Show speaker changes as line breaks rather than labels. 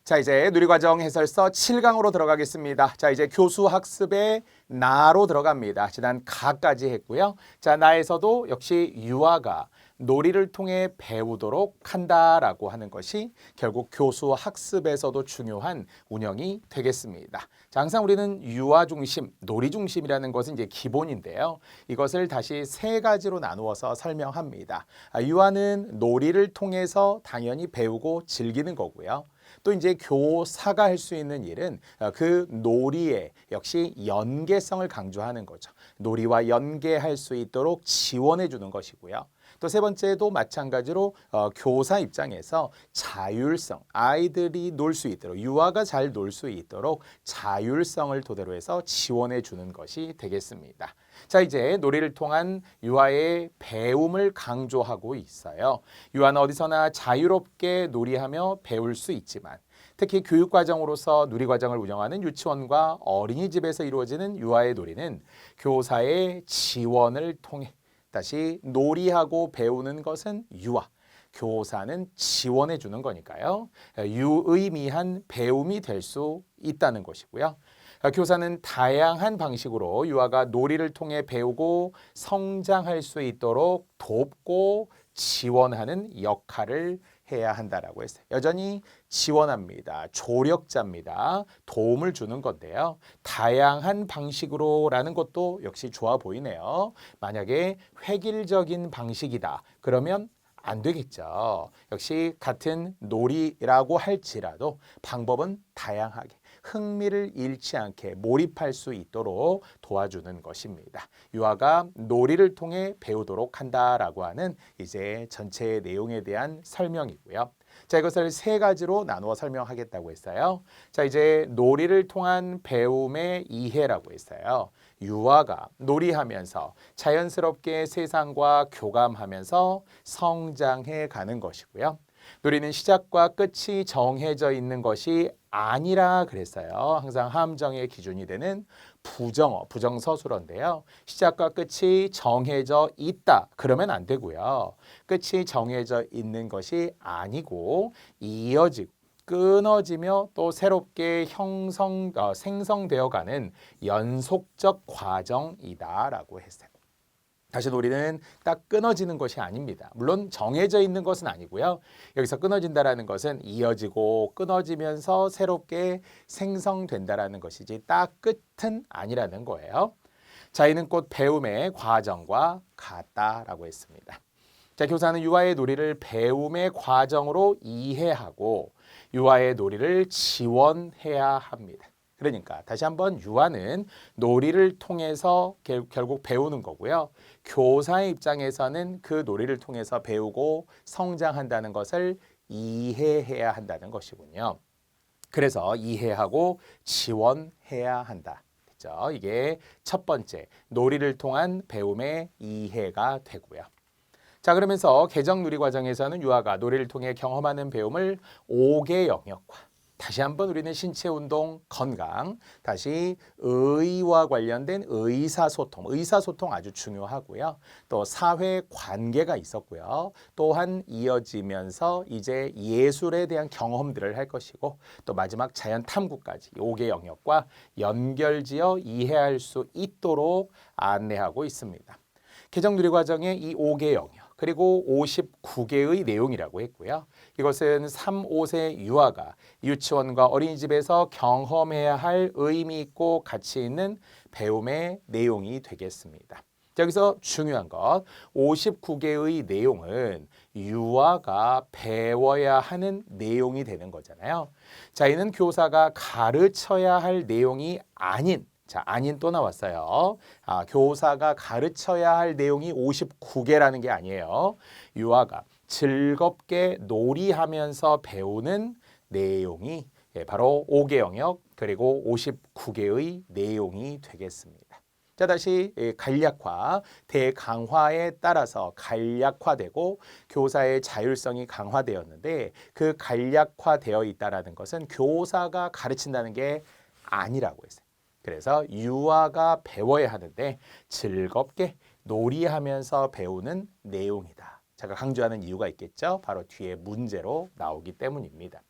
자, 이제 누리과정 해설서 7강으로 들어가겠습니다. 자, 이제 교수 학습의 나로 들어갑니다. 지난 가까지 했고요. 자, 나에서도 역시 유아가 놀이를 통해 배우도록 한다라고 하는 것이 결국 교수 학습에서도 중요한 운영이 되겠습니다. 자, 항상 우리는 유아 중심, 놀이 중심이라는 것은 이제 기본인데요. 이것을 다시 세 가지로 나누어서 설명합니다. 유아는 놀이를 통해서 당연히 배우고 즐기는 거고요. 또 이제 교사가 할 수 있는 일은 그 놀이에 역시 연계성을 강조하는 거죠. 놀이와 연계할 수 있도록 지원해 주는 것이고요. 또 세 번째도 마찬가지로 교사 입장에서 자율성, 아이들이 놀 수 있도록, 유아가 잘 놀 수 있도록 자율성을 토대로 해서 지원해 주는 것이 되겠습니다. 자, 이제 놀이를 통한 유아의 배움을 강조하고 있어요. 유아는 어디서나 자유롭게 놀이하며 배울 수 있지만 특히 교육과정으로서 누리과정을 운영하는 유치원과 어린이집에서 이루어지는 유아의 놀이는 교사의 지원을 통해 다시 놀이하고 배우는 것은 유아, 교사는 지원해 주는 거니까요. 유의미한 배움이 될 수 있다는 것이고요. 교사는 다양한 방식으로 유아가 놀이를 통해 배우고 성장할 수 있도록 돕고 지원하는 역할을 해야 한다라고 했어요. 여전히 지원합니다. 조력자입니다. 도움을 주는 건데요. 다양한 방식으로라는 것도 역시 좋아 보이네요. 만약에 획일적인 방식이다. 그러면 안 되겠죠. 역시 같은 놀이라고 할지라도 방법은 다양하게 흥미를 잃지 않게 몰입할 수 있도록 도와주는 것입니다. 유아가 놀이를 통해 배우도록 한다라고 하는 이제 전체 내용에 대한 설명이고요. 자, 이것을 세 가지로 나누어 설명하겠다고 했어요. 자, 이제 놀이를 통한 배움의 이해라고 했어요. 유아가 놀이하면서 자연스럽게 세상과 교감하면서 성장해 가는 것이고요. 놀이는 시작과 끝이 정해져 있는 것이 아니라 그랬어요. 항상 함정의 기준이 되는 부정어, 부정서술어인데요. 시작과 끝이 정해져 있다. 그러면 안 되고요. 끝이 정해져 있는 것이 아니고 이어지고 끊어지며 또 새롭게 생성되어 가는 연속적 과정이다라고 했어요. 다시 놀이는 딱 끊어지는 것이 아닙니다. 물론 정해져 있는 것은 아니고요. 여기서 끊어진다라는 것은 이어지고 끊어지면서 새롭게 생성된다라는 것이지 딱 끝은 아니라는 거예요. 자, 이는 곧 배움의 과정과 같다라고 했습니다. 자, 교사는 유아의 놀이를 배움의 과정으로 이해하고 유아의 놀이를 지원해야 합니다. 그러니까 다시 한번 유아는 놀이를 통해서 결국 배우는 거고요. 교사의 입장에서는 그 놀이를 통해서 배우고 성장한다는 것을 이해해야 한다는 것이군요. 그래서 이해하고 지원해야 한다. 그렇죠? 이게 첫 번째 놀이를 통한 배움의 이해가 되고요. 자, 그러면서 개정 누리 과정에서는 유아가 놀이를 통해 경험하는 배움을 5개 영역과 다시 한번 우리는 신체 운동, 건강, 다시 의와 관련된 의사소통, 의사소통 아주 중요하고요. 또 사회 관계가 있었고요. 또한 이어지면서 이제 예술에 대한 경험들을 할 것이고 또 마지막 자연 탐구까지 5개 영역과 연결지어 이해할 수 있도록 안내하고 있습니다. 개정 누리 과정의 이 5개 영역 그리고 59개의 내용이라고 했고요. 이것은 3, 5세 유아가 유치원과 어린이집에서 경험해야 할 의미 있고 가치 있는 배움의 내용이 되겠습니다. 여기서 중요한 것 59개의 내용은 유아가 배워야 하는 내용이 되는 거잖아요. 자, 이는 교사가 가르쳐야 할 내용이 아닌 자, 아닌 또 나왔어요. 교사가 가르쳐야 할 내용이 59개라는 게 아니에요. 유아가 즐겁게 놀이하면서 배우는 내용이 바로 5개 영역 그리고 59개의 내용이 되겠습니다. 자, 다시 간략화, 대강화에 따라서 간략화되고 교사의 자율성이 강화되었는데 그 간략화되어 있다는 것은 교사가 가르친다는 게 아니라고 했어요. 그래서 유아가 배워야 하는데 즐겁게 놀이하면서 배우는 내용이다. 제가 강조하는 이유가 있겠죠. 바로 뒤에 문제로 나오기 때문입니다.